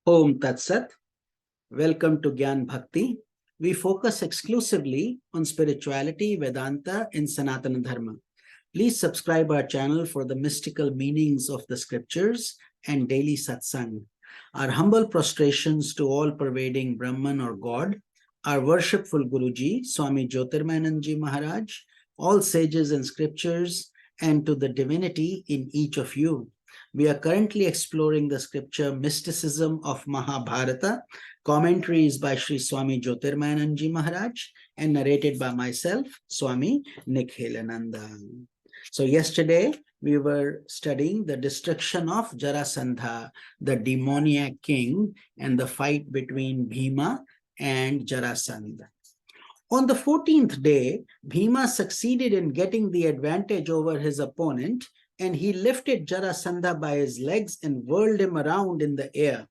Om Tat Sat. Welcome to Gyan Bhakti. We focus exclusively on spirituality, Vedanta, and Sanatana Dharma. Please subscribe our channel for the mystical meanings of the scriptures and daily satsang. Our humble prostrations to all-pervading Brahman or God, our worshipful Guruji, Swami Jyotirmayananda Maharaj, all sages and scriptures, and to the divinity in each of you. We are currently exploring the scripture Mysticism of Mahabharata. Commentaries by Sri Swami Jyotirmayananda Maharaj and narrated by myself, Swami Nikhilananda. So yesterday we were studying the destruction of Jarasandha, the demoniac king, and the fight between Bhima and Jarasandha. On the 14th day, Bhima succeeded in getting the advantage over his opponent, and he lifted Jarasandha by his legs and whirled him around in the air.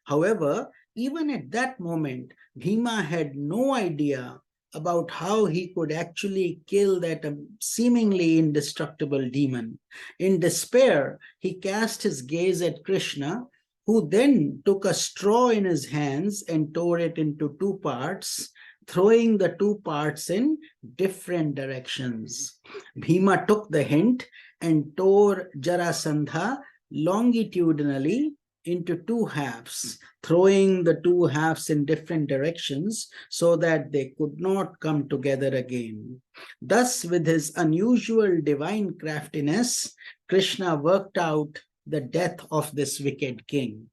However, even at that moment, Bhima had no idea about how he could actually kill that seemingly indestructible demon. In despair, he cast his gaze at Krishna, who then took a straw in his hands and tore it into two parts, throwing the two parts in different directions. Bhima took the hint and tore Jarasandha longitudinally into two halves, throwing the two halves in different directions so that they could not come together again. Thus, with his unusual divine craftiness, Krishna worked out the death of this wicked king.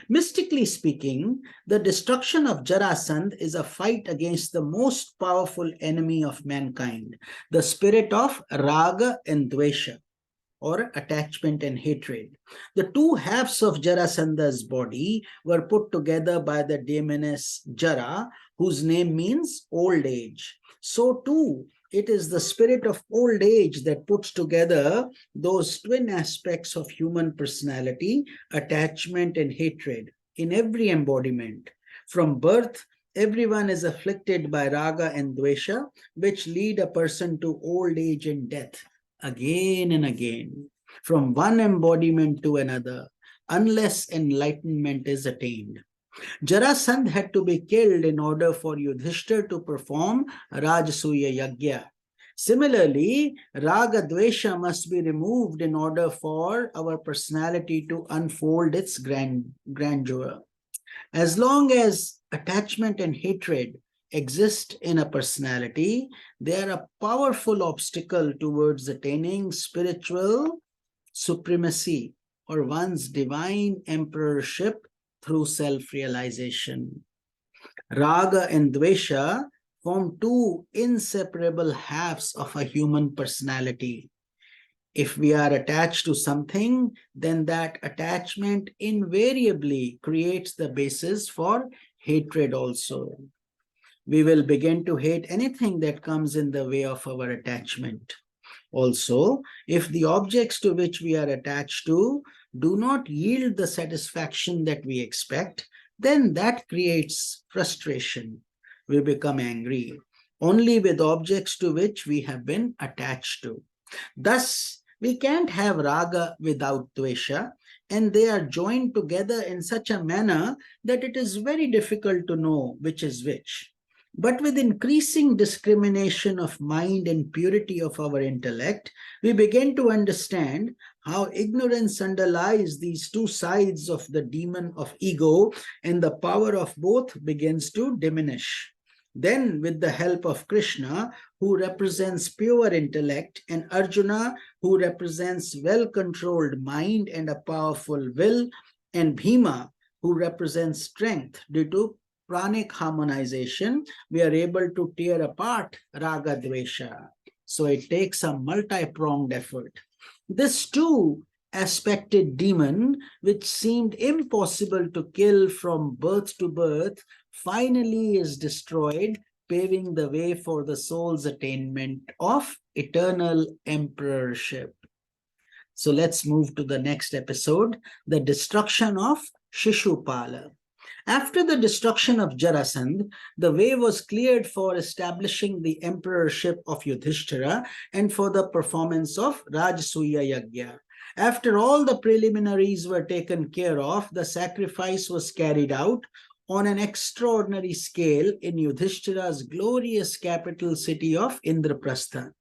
Mystically speaking, the destruction of Jarasandha is a fight against the most powerful enemy of mankind, the spirit of raga and dvesha, or attachment and hatred. The two halves of Jarasandha's body were put together by the demoness Jara, whose name means old age. So too, it is the spirit of old age that puts together those twin aspects of human personality, attachment and hatred, in every embodiment. From birth, everyone is afflicted by raga and dvesha, which lead a person to old age and death, again and again, from one embodiment to another, unless enlightenment is attained. Jarasandha had to be killed in order for Yudhishthira to perform Rajasuya Yagya. Similarly, Raga Dvesha must be removed in order for our personality to unfold its grandeur. As long as attachment and hatred exist in a personality, they are a powerful obstacle towards attaining spiritual supremacy or one's divine emperorship through self-realization. Raga and Dvesha form two inseparable halves of a human personality. If we are attached to something, then that attachment invariably creates the basis for hatred also. We will begin to hate anything that comes in the way of our attachment. Also, if the objects to which we are attached to do not yield the satisfaction that we expect, then that creates frustration. We become angry only with objects to which we have been attached to. Thus, we can't have raga without dvesha, and they are joined together in such a manner that it is very difficult to know which is which. But with increasing discrimination of mind and purity of our intellect, we begin to understand how ignorance underlies these two sides of the demon of ego, and the power of both begins to diminish. Then, with the help of Krishna, who represents pure intellect, and Arjuna, who represents well-controlled mind and a powerful will, and Bhima, who represents strength due to pranic harmonization, we are able to tear apart raga dvesha. So it takes a multi-pronged effort. This two-aspected demon, which seemed impossible to kill from birth to birth, finally is destroyed, paving the way for the soul's attainment of eternal emperorship. So let's move to the next episode, the destruction of Shishupala. After the destruction of Jarasandha, the way was cleared for establishing the emperorship of Yudhishthira and for the performance of Rajasuya Yagya. After all the preliminaries were taken care of, the sacrifice was carried out on an extraordinary scale in Yudhishthira's glorious capital city of Indraprastha.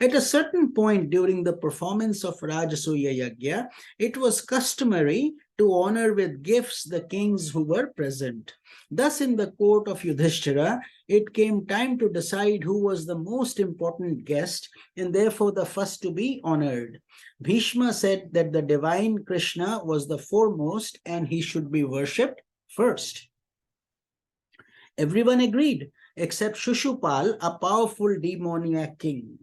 At a certain point during the performance of Rajasuya Yajna, it was customary to honor with gifts the kings who were present. Thus, in the court of Yudhishthira, it came time to decide who was the most important guest and therefore the first to be honored. Bhishma said that the divine Krishna was the foremost and he should be worshipped first. Everyone agreed except Shushupal, a powerful demoniac king.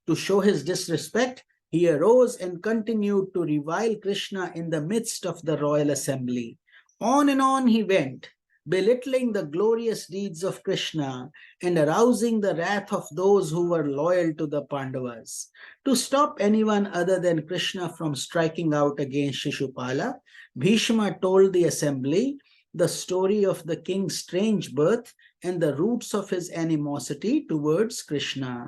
To show his disrespect, he arose and continued to revile Krishna in the midst of the royal assembly. On and on he went, belittling the glorious deeds of Krishna and arousing the wrath of those who were loyal to the Pandavas. To stop anyone other than Krishna from striking out against Shishupala, Bhishma told the assembly the story of the king's strange birth and the roots of his animosity towards Krishna.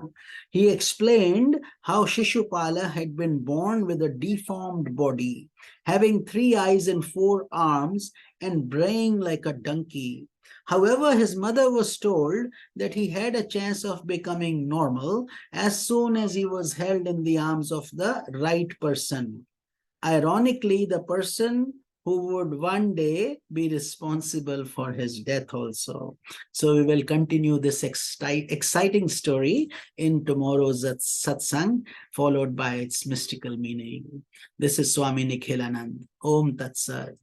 He explained how Shishupala had been born with a deformed body, having 3 eyes and 4 arms and braying like a donkey. However, his mother was told that he had a chance of becoming normal as soon as he was held in the arms of the right person. Ironically, the person who would one day be responsible for his death also. So we will continue this exciting story in tomorrow's satsang, followed by its mystical meaning. This is Swami Nikhilanand. Om Tat Sat.